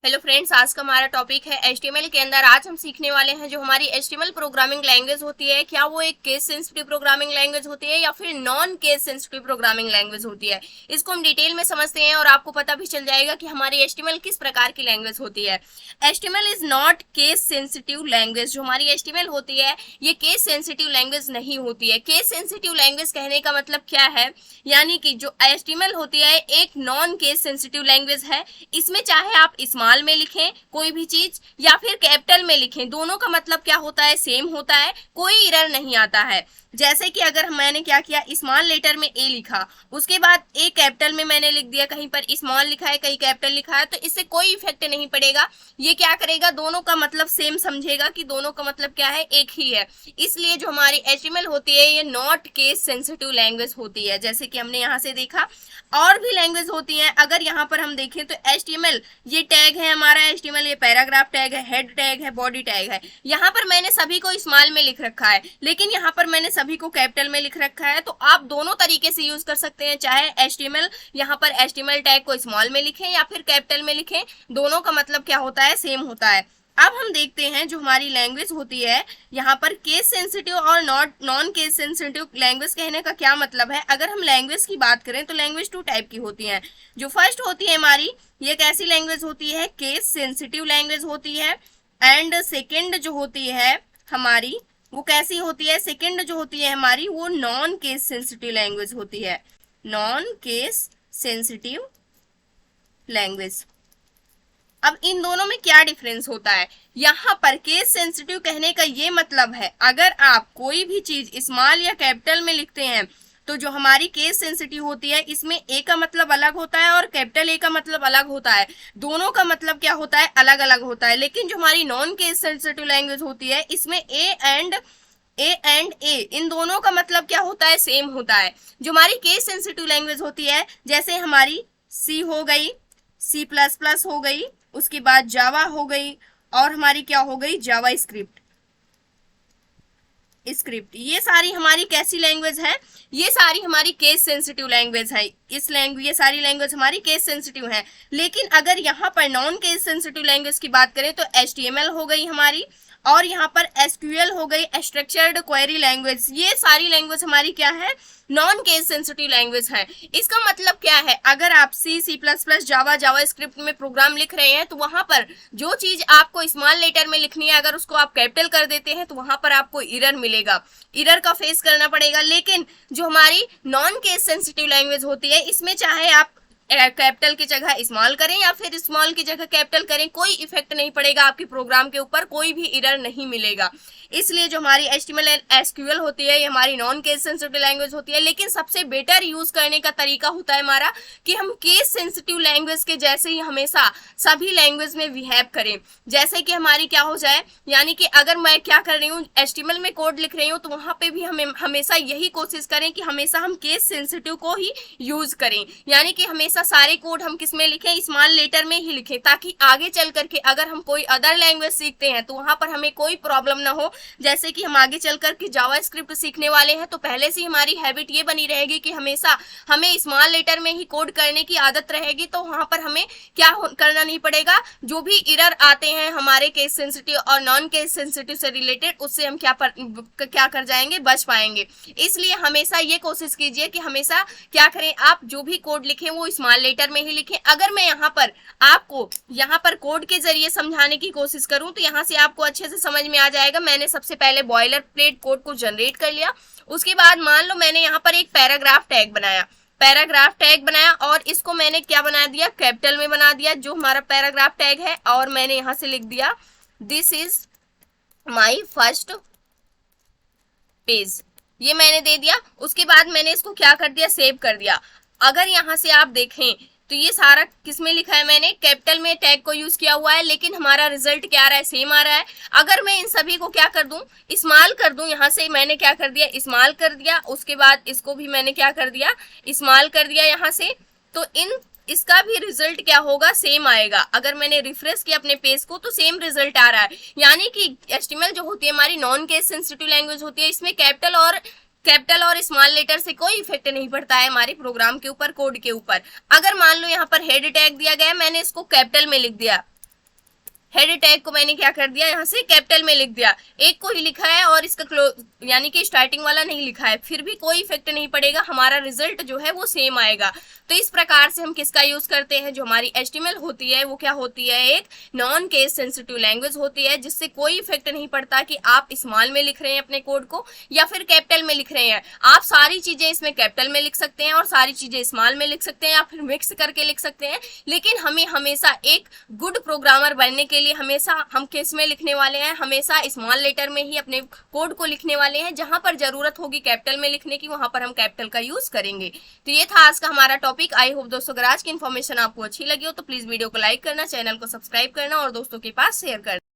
Hello friends, आज का हमारा टॉपिक है HTML के अंदर। आज हम सीखने वाले हैं जो हमारी HTML प्रोग्रामिंग लैंग्वेज होती है, क्या वो एक केस सेंसिटिव प्रोग्रामिंग लैंग्वेज होती है या फिर non case sensitive programming language होती है। इसको हम डिटेल में समझते हैं और आपको पता भी चल जाएगा कि हमारी HTML किस प्रकार की लैंग्वेज होती है। HTML is not case sensitive language. जो हमारी HTML होती है ये केस सेंसिटिव लैंग्वेज नहीं होती है। केस सेंसिटिव लैंग्वेज कहने का मतलब क्या है, यानी कि जो HTML होती है एक नॉन केस सेंसिटिव लैंग्वेज है। इसमें चाहे आप स्मॉल में लिखें कोई भी चीज या फिर कैपिटल में लिखें, दोनों का मतलब क्या होता है, सेम होता है, कोई एरर नहीं आता है। जैसे कि अगर मैंने क्या किया, स्मॉल लेटर में ए लिखा, उसके बाद ए कैपिटल में मैंने लिख दिया, कहीं पर स्मॉल लिखा है कहीं कैपिटल लिखा है, तो इससे कोई इफेक्ट नहीं पड़ेगा। ये क्या करेगा, दोनों का मतलब सेम समझेगा कि दोनों का मतलब क्या है, एक ही है। इसलिए जो हमारी HTML होती है ये नॉट केस सेंसिटिव लैंग्वेज होती है। जैसे कि हमने यहाँ से देखा और भी लैंग्वेज होती है। अगर यहाँ पर हम देखें तो HTML ये टैग है हमारा, HTML ये पैराग्राफ टैग है, हेड टैग है, बॉडी टैग है। यहाँ पर मैंने सभी को स्मॉल में लिख रखा है, लेकिन यहाँ पर मैंने सभी को कैपिटल में लिख रखा है। तो आप दोनों तरीके से यूज कर सकते हैं, चाहे HTML यहाँ पर HTML टैग को स्मॉल में लिखें या फिर कैपिटल में लिखें, दोनों का मतलब क्या होता है, सेम होता है। अब हम देखते हैं जो हमारी लैंग्वेज होती है, यहाँ पर केस सेंसिटिव और नॉन केस सेंसिटिव लैंग्वेज कहने का क्या मतलब है। अगर हम लैंग्वेज की बात करें तो लैंग्वेज टू टाइप की होती है। जो फर्स्ट होती है हमारी, ये कैसी लैंग्वेज होती है, केस सेंसिटिव लैंग्वेज होती है। एंड सेकेंड जो होती है हमारी वो कैसी होती है, सेकेंड जो होती है हमारी वो नॉन केस सेंसिटिव लैंग्वेज होती है, नॉन केस सेंसिटिव लैंग्वेज। अब इन दोनों में क्या डिफरेंस होता है, यहाँ पर केस सेंसिटिव कहने का ये मतलब है अगर आप कोई भी चीज स्मॉल या कैपिटल में लिखते हैं तो जो हमारी केस सेंसिटिव होती है इसमें ए का मतलब अलग होता है और कैपिटल ए का मतलब अलग होता है। दोनों का मतलब क्या होता है, अलग अलग होता है। लेकिन जो हमारी नॉन केस सेंसिटिव लैंग्वेज होती है इसमें ए एंड ए इन दोनों का मतलब क्या होता है, सेम होता है। जो हमारी केस सेंसिटिव लैंग्वेज होती है जैसे हमारी सी हो गई, C++ हो गई, उसके बाद जावा हो गई और हमारी क्या हो गई, जावा स्क्रिप्ट। ये सारी हमारी कैसी लैंग्वेज है, ये सारी हमारी केस सेंसिटिव लैंग्वेज है। ये सारी लैंग्वेज हमारी केस सेंसिटिव है। लेकिन अगर यहाँ पर नॉन केस सेंसिटिव लैंग्वेज की बात करें तो HTML हो गई हमारी और यहाँ पर SQL हो गई, स्ट्रक्चर्ड क्वेरी लैंग्वेज। ये सारी लैंग्वेज हमारी क्या है, नॉन केस सेंसिटिव लैंग्वेज है। इसका मतलब क्या है, अगर आप C++, जावा स्क्रिप्ट में प्रोग्राम लिख रहे हैं तो वहां पर जो चीज आपको स्मॉल लेटर में लिखनी है अगर उसको आप कैपिटल कर देते हैं तो वहां पर आपको एरर मिलेगा, एरर का फेस करना पड़ेगा। लेकिन जो हमारी नॉन केस सेंसिटिव लैंग्वेज होती है इसमें चाहे आप कैपिटल की जगह स्मॉल करें या फिर स्मॉल की जगह कैपिटल करें, कोई इफेक्ट नहीं पड़ेगा आपके प्रोग्राम के ऊपर, कोई भी एरर नहीं मिलेगा। इसलिए जो हमारी HTML एंड SQL होती है ये हमारी नॉन केस सेंसिटिव लैंग्वेज होती है। लेकिन सबसे बेटर यूज करने का तरीका होता है हमारा कि हम केस सेंसिटिव लैंग्वेज के जैसे ही हमेशा सभी लैंग्वेज में बिहेव करें। जैसे कि हमारी क्या हो जाए, यानी कि अगर मैं क्या कर रही हूँ, HTML में कोड लिख रही हूँ तो वहां पे भी हमें हमेशा यही कोशिश करें कि हमेशा हम केस सेंसिटिव को ही यूज करें, यानी कि हमेशा सारे कोड हम किस में लिखें, स्मॉल लेटर में ही लिखें, ताकि आगे चल करके अगर हम कोई अदर लैंग्वेज सीखते हैं तो वहां पर हमें कोई प्रॉब्लम ना हो। जैसे कि हम आगे चल करके जावा स्क्रिप्ट सीखने वाले हैं तो पहले से हमारी हैबिट ये बनी रहेगी कि हमेशा हमें स्मॉल लेटर में ही कोड करने की आदत रहेगी, तो वहां पर हमें क्या करना नहीं पड़ेगा, जो भी एरर आते हैं हमारे केस सेंसिटिव और नॉन केस सेंसिटिव से रिलेटेड उससे हम क्या कर जाएंगे, बच पाएंगे। इसलिए हमेशा ये कोशिश कीजिए कि हमेशा क्या करें, आप जो भी कोड लिखें वो स्मॉल लेटर में ही लिखें। अगर मैं यहाँ पर आपको यहाँ पर कोड के जरिए समझाने की कोशिश करूं तो यहाँ से आपको अच्छे से समझ में आ जाएगा। मैंने सबसे पहले बॉयलर प्लेट कोड को जनरेट कर लिया, उसके बाद मान लो मैंने यहाँ पर एक पैराग्राफ टैग बनाया और इसको मैंने क्या बना दिया, कैपिटल में बना दिया जो हमारा पैराग्राफ टैग है, और मैंने यहाँ से लिख दिया this is my first page, ये मैंने दे दिया। उसके बाद मैंने इसको क्या कर दिया, सेव कर दिया। अगर यहाँ से आप देखें तो ये सारा किसमें लिखा है, मैंने कैपिटल में टैग को यूज किया हुआ है, लेकिन हमारा रिजल्ट क्या आ रहा है, सेम आ रहा है। अगर मैं इन सभी को क्या कर दूं, स्मॉल कर दूं, यहाँ से मैंने क्या कर दिया, स्मॉल कर दिया, उसके बाद इसको भी मैंने क्या कर दिया, स्मॉल कर दिया यहाँ से, तो इसका भी रिजल्ट क्या होगा, सेम आएगा। अगर मैंने रिफ्रेश किया अपने पेज को तो सेम रिजल्ट आ रहा है। यानी कि HTML जो होती है हमारी नॉन केस सेंसिटिव लैंग्वेज होती है, इसमें कैपिटल और स्मॉल लेटर से कोई इफेक्ट नहीं पड़ता है हमारे प्रोग्राम के ऊपर, कोड के ऊपर। अगर मान लो यहाँ पर हेड टैग दिया गया है, मैंने इसको कैपिटल में लिख दिया, हेड टैग को मैंने क्या कर दिया, यहाँ से कैपिटल में लिख दिया, एक को ही लिखा है और इसका यानी कि स्टार्टिंग वाला नहीं लिखा है, फिर भी कोई इफेक्ट नहीं पड़ेगा, हमारा रिजल्ट जो है वो सेम आएगा। तो इस प्रकार से हम किसका यूज करते हैं, जो हमारी HTML होती है वो क्या होती है, एक नॉन केस सेंसिटिव लैंग्वेज होती है, जिससे कोई इफेक्ट नहीं पड़ता कि आप स्मॉल में लिख रहे हैं अपने कोड को या फिर कैपिटल में लिख रहे हैं। आप सारी चीजें इसमें कैपिटल में लिख सकते हैं और सारी चीजें स्मॉल में लिख सकते हैं या फिर मिक्स करके लिख सकते हैं, लेकिन हमें हमेशा एक गुड प्रोग्रामर बनने के लिए हमेशा हम किस में लिखने वाले हैं, हमेशा स्मॉल लेटर में ही अपने कोड को लिखने वाले हैं। जहां पर जरूरत होगी कैपिटल में लिखने की, वहां पर हम कैपिटल का यूज करेंगे। तो ये था आज का हमारा टॉपिक। आई होप दोस्तों अगर आज की इन्फॉर्मेशन आपको अच्छी लगी हो तो प्लीज वीडियो को लाइक करना, चैनल को सब्सक्राइब करना और दोस्तों के पास शेयर करना।